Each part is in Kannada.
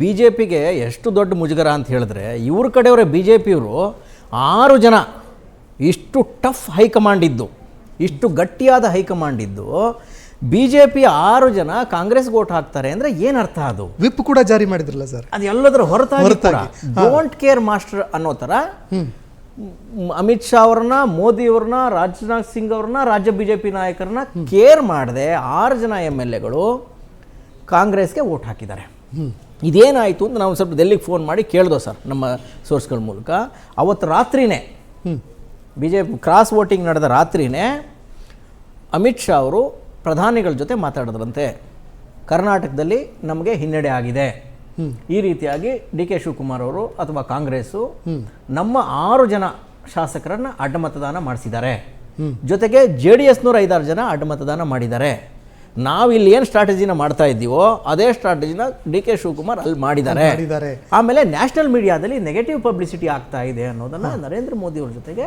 ಬಿ ಜೆ ಪಿಗೆ ಎಷ್ಟು ದೊಡ್ಡ ಮುಜುಗರ ಅಂತ ಹೇಳಿದ್ರೆ, ಇವ್ರ ಕಡೆಯವರೇ ಬಿ ಜೆ ಪಿಯವರು 6 ಜನ ಇಷ್ಟು ಟಫ್ ಹೈಕಮಾಂಡ್ ಇದ್ದು, ಇಷ್ಟು ಗಟ್ಟಿಯಾದ ಹೈಕಮಾಂಡ್ ಇದ್ದು, ಬಿ ಜೆ ಪಿ 6 ಜನ ಕಾಂಗ್ರೆಸ್ಗೆ ವೋಟ್ ಹಾಕ್ತಾರೆ ಅಂದರೆ ಏನು ಅರ್ಥ? ಅದು ವಿಪ್ ಕೂಡ ಜಾರಿ ಮಾಡಿದ್ರಲ್ಲ ಸರ್, ಅದು ಎಲ್ಲದರ ಹೊರತಾಗಿ ಡೋಂಟ್ ಕೇರ್ ಮಾಸ್ಟರ್ ಅನ್ನೋ ಥರ ಅಮಿತ್ ಶಾ ಅವ್ರನ್ನ, ಮೋದಿ ಅವ್ರನ್ನ, ರಾಜನಾಥ್ ಸಿಂಗ್ ಅವ್ರನ್ನ, ರಾಜ್ಯ ಬಿ ಜೆ ಪಿ ನಾಯಕರನ್ನ ಕೇರ್ ಮಾಡದೆ 6 ಜನ MLAಗಳು ಕಾಂಗ್ರೆಸ್ಗೆ ವೋಟ್ ಹಾಕಿದ್ದಾರೆ. ಇದೇನಾಯಿತು ಅಂತ ನಾವು ಸ್ವಲ್ಪ ಡೆಲ್ಲಿಗೆ ಫೋನ್ ಮಾಡಿ ಕೇಳ್ದೋ ಸರ್, ನಮ್ಮ ಸೋರ್ಸ್ಗಳ ಮೂಲಕ. ಅವತ್ತು ರಾತ್ರಿನೇ B J P cross voting ನಡೆದ ರಾತ್ರಿನೇ ಅಮಿತ್ ಶಾ ಅವರು ಪ್ರಧಾನಿಗಳ ಜೊತೆ ಮಾತಾಡಿದ್ರಂತೆ. ಕರ್ನಾಟಕದಲ್ಲಿ ನಮಗೆ ಹಿನ್ನಡೆ ಆಗಿದೆ, ಈ ರೀತಿಯಾಗಿ ಡಿ ಕೆ ಶಿವಕುಮಾರ್ ಅವರು ಅಥವಾ ಕಾಂಗ್ರೆಸ್ಸು ನಮ್ಮ 6 ಜನ ಶಾಸಕರನ್ನು ಅಡ್ಡ ಮತದಾನ ಮಾಡಿಸಿದ್ದಾರೆ, ಜೊತೆಗೆ JDSನವ್ರು 5-6 ಜನ ಅಡ್ಡ ಮತದಾನ ಮಾಡಿದ್ದಾರೆ. ನಾವಿಲ್ಲಿ ಏನು ಸ್ಟ್ರಾಟಜಿನ ಮಾಡ್ತಾ ಇದ್ದೀವೋ ಅದೇ ಸ್ಟ್ರಾಟಜಿನ ಡಿ ಕೆ ಶಿವಕುಮಾರ್ ಅಲ್ಲಿ ಮಾಡಿದ್ದಾರೆ. ಆಮೇಲೆ ನ್ಯಾಷನಲ್ ಮೀಡಿಯಾದಲ್ಲಿ ನೆಗೆಟಿವ್ ಪಬ್ಲಿಸಿಟಿ ಆಗ್ತಾ ಇದೆ ಅನ್ನೋದನ್ನು ನರೇಂದ್ರ ಮೋದಿ ಅವ್ರ ಜೊತೆಗೆ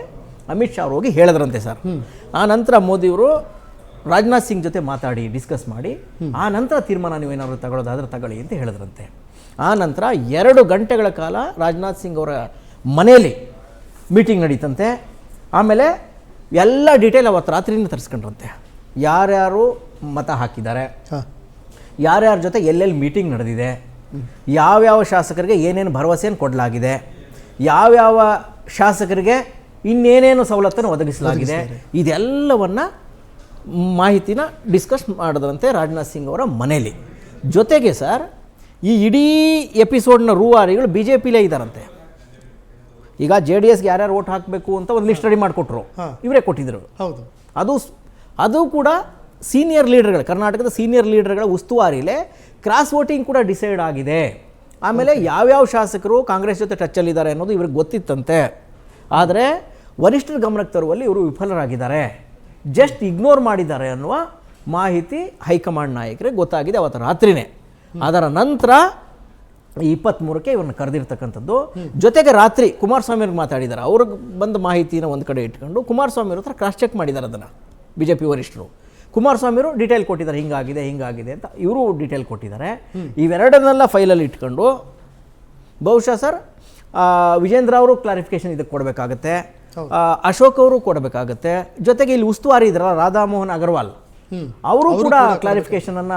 ಅಮಿತ್ ಶಾ ಅವರು ಹೋಗಿ ಹೇಳಿದ್ರಂತೆ ಸರ್. ಆ ನಂತರ ಮೋದಿಯವರು ರಾಜನಾಥ್ ಸಿಂಗ್ ಜೊತೆ ಮಾತಾಡಿ ಡಿಸ್ಕಸ್ ಮಾಡಿ ಆ ನಂತರ ತೀರ್ಮಾನ ನೀವೇನಾದ್ರು ತಗೊಳ್ಳೋದಾದ್ರೆ ತಗೊಳ್ಳಿ ಅಂತ ಹೇಳಿದ್ರಂತೆ. ಆ ನಂತರ 2 ಗಂಟೆಗಳ ಕಾಲ ರಾಜನಾಥ್ ಸಿಂಗ್ ಅವರ ಮನೆಯಲ್ಲಿ ಮೀಟಿಂಗ್ ನಡೀತಂತೆ. ಆಮೇಲೆ ಎಲ್ಲ ಡೀಟೇಲ್ ಅವತ್ತು ರಾತ್ರಿನೇ ತರಿಸ್ಕೊಂಡ್ರಂತೆ. ಯಾರ್ಯಾರು ಮತ ಹಾಕಿದ್ದಾರೆ, ಯಾರ್ಯಾರ ಜೊತೆ ಎಲ್ಲೆಲ್ಲಿ ಮೀಟಿಂಗ್ ನಡೆದಿದೆ, ಯಾವ್ಯಾವ ಶಾಸಕರಿಗೆ ಏನೇನು ಭರವಸೆಯನ್ನು ಕೊಡಲಾಗಿದೆ, ಯಾವ್ಯಾವ ಶಾಸಕರಿಗೆ ಇನ್ನೇನೇನು ಸವಲತ್ತನ್ನು ಒದಗಿಸಲಾಗಿದೆ, ಇದೆಲ್ಲವನ್ನು ಮಾಹಿತಿನ ಡಿಸ್ಕಸ್ ಮಾಡಿದ್ರಂತೆ ರಾಜನಾಥ್ ಸಿಂಗ್ ಅವರ ಮನೇಲಿ. ಜೊತೆಗೆ ಸರ್, ಈ ಇಡೀ ಎಪಿಸೋಡ್ನ ರೂವಾರಿಗಳು ಬಿ ಜೆ ಪಿಲೇ ಇದ್ದಾರಂತೆ. ಈಗ JDSಗೆ ಯಾರ್ಯಾರು ವೋಟ್ ಹಾಕಬೇಕು ಅಂತ ಒಂದು ಲಿಸ್ಟ್ ರೆಡಿ ಮಾಡಿಕೊಟ್ರು, ಇವರೇ ಕೊಟ್ಟಿದ್ದರು. ಹೌದು, ಅದು ಕೂಡ ಸೀನಿಯರ್ ಲೀಡರ್ಗಳು, ಕರ್ನಾಟಕದ ಸೀನಿಯರ್ ಲೀಡರ್ಗಳ ಉಸ್ತುವಾರಿಲೇ ಕ್ರಾಸ್ ವೋಟಿಂಗ್ ಕೂಡ ಡಿಸೈಡ್ ಆಗಿದೆ. ಆಮೇಲೆ ಯಾವ್ಯಾವ ಶಾಸಕರು ಕಾಂಗ್ರೆಸ್ ಜೊತೆ ಟಚ್ಚಲ್ಲಿದ್ದಾರೆ ಅನ್ನೋದು ಇವ್ರಿಗೆ ಗೊತ್ತಿತ್ತಂತೆ. ಆದರೆ ವರಿಷ್ಠರ ಗಮನಕ್ಕೆ ತರುವಲ್ಲಿ ಇವರು ವಿಫಲರಾಗಿದ್ದಾರೆ, ಜಸ್ಟ್ ಇಗ್ನೋರ್ ಮಾಡಿದ್ದಾರೆ ಅನ್ನುವ ಮಾಹಿತಿ ಹೈಕಮಾಂಡ್ ನಾಯಕರಿಗೆ ಗೊತ್ತಾಗಿದೆ ಅವತ್ತು ರಾತ್ರಿನೇ. ಅದರ ನಂತರ 23ಕ್ಕೆ ಇವ್ರನ್ನ ಕರೆದಿರ್ತಕ್ಕಂಥದ್ದು. ಜೊತೆಗೆ ರಾತ್ರಿ ಕುಮಾರಸ್ವಾಮಿ ಅವ್ರಿಗೆ ಮಾತಾಡಿದ್ದಾರೆ. ಅವ್ರಿಗೆ ಬಂದ ಮಾಹಿತಿನ ಒಂದು ಕಡೆ ಇಟ್ಕೊಂಡು ಕುಮಾರಸ್ವಾಮಿ ಅವ್ರ ಹತ್ರ ಕ್ರಾಸ್ ಚೆಕ್ ಮಾಡಿದ್ದಾರೆ ಅದನ್ನು ಬಿ ಜೆ ಪಿ ವರಿಷ್ಠರು. ಕುಮಾರಸ್ವಾಮಿಯವರು ಡೀಟೇಲ್ ಕೊಟ್ಟಿದ್ದಾರೆ, ಹಿಂಗಾಗಿದೆ ಅಂತ ಇವರು ಡೀಟೇಲ್ ಕೊಟ್ಟಿದ್ದಾರೆ. ಇವೆರಡನ್ನೆಲ್ಲ ಫೈಲಲ್ಲಿ ಇಟ್ಕೊಂಡು ಬಹುಶಃ ಸರ್ ವಿಜೇಂದ್ರ ಅವರು ಕ್ಲಾರಿಫಿಕೇಶನ್ ಇದಕ್ಕೆ ಕೊಡಬೇಕಾಗತ್ತೆ, ಅಶೋಕ್ ಅವರು ಕೊಡಬೇಕಾಗತ್ತೆ. ಜೊತೆಗೆ ಇಲ್ಲಿ ಉಸ್ತುವಾರಿ ಇದ್ರಲ್ಲ ರಾಧಾಮೋಹನ್ ಅಗರ್ವಾಲ್, ಅವರು ಕೂಡ ಕ್ಲಾರಿಫಿಕೇಶನ್ ಅನ್ನ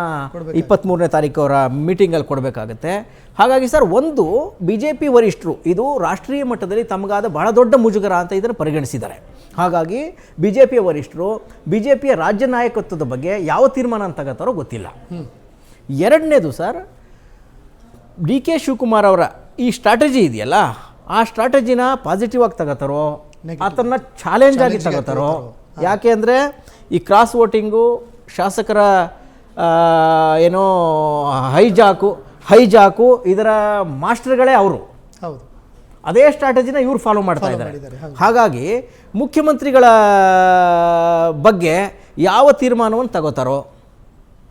23ನೇ ತಾರೀಕು ಅವರ ಮೀಟಿಂಗಲ್ಲಿ ಕೊಡಬೇಕಾಗತ್ತೆ. ಹಾಗಾಗಿ ಸರ್, ಒಂದು ಬಿ ಜೆ ಪಿ ವರಿಷ್ಠರು ಇದು ರಾಷ್ಟ್ರೀಯ ಮಟ್ಟದಲ್ಲಿ ತಮಗಾದ ಬಹಳ ದೊಡ್ಡ ಮುಜುಗರ ಅಂತ ಇದನ್ನು ಪರಿಗಣಿಸಿದ್ದಾರೆ. ಹಾಗಾಗಿ ಬಿ ಜೆ ಪಿಯ ವರಿಷ್ಠರು ಬಿ ಜೆ ಪಿಯ ರಾಜ್ಯ ನಾಯಕತ್ವದ ಬಗ್ಗೆ ಯಾವ ತೀರ್ಮಾನ ತಗೋತಾರೋ ಗೊತ್ತಿಲ್ಲ. ಎರಡನೇದು ಸರ್, ಡಿ ಕೆ ಶಿವಕುಮಾರ್ ಅವರ ಈ ಸ್ಟ್ರಾಟಜಿ ಇದೆಯಲ್ಲ, ಆ ಸ್ಟ್ರಾಟಜಿನ ಪಾಸಿಟಿವ್ ಆಗಿ ತಗೋತಾರೋ ಅದನ್ನು ಚಾಲೆಂಜ್ ಆಗಿ ತಗೋತಾರೋ. ಯಾಕೆ ಅಂದರೆ ಈ ಕ್ರಾಸ್ ವೋಟಿಂಗು, ಶಾಸಕರ ಏನೋ ಹೈಜಾಕು ಇದರ ಮಾಸ್ಟರ್ಗಳೇ ಅವರು. ಅದೇ ಸ್ಟ್ರಾಟಜಿನ ಇವರು ಫಾಲೋ ಮಾಡ್ತಾ ಇದ್ದಾರೆ. ಹಾಗಾಗಿ ಮುಖ್ಯಮಂತ್ರಿಗಳ ಬಗ್ಗೆ ಯಾವ ತೀರ್ಮಾನವನ್ನು ತಗೋತಾರೋ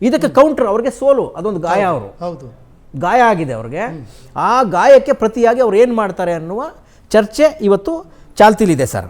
ಇದಕ್ಕೆ ಕೌಂಟರ್, ಅವ್ರಿಗೆ ಸೋಲು, ಅದೊಂದು ಗಾಯ, ಅವರು ಗಾಯ ಆಗಿದೆ ಅವ್ರಿಗೆ. ಆ ಗಾಯಕ್ಕೆ ಪ್ರತಿಯಾಗಿ ಅವ್ರು ಏನು ಮಾಡ್ತಾರೆ ಅನ್ನುವ ಚರ್ಚೆ ಇವತ್ತು ಚಾಲ್ತಿಲಿದೆ ಸರ್.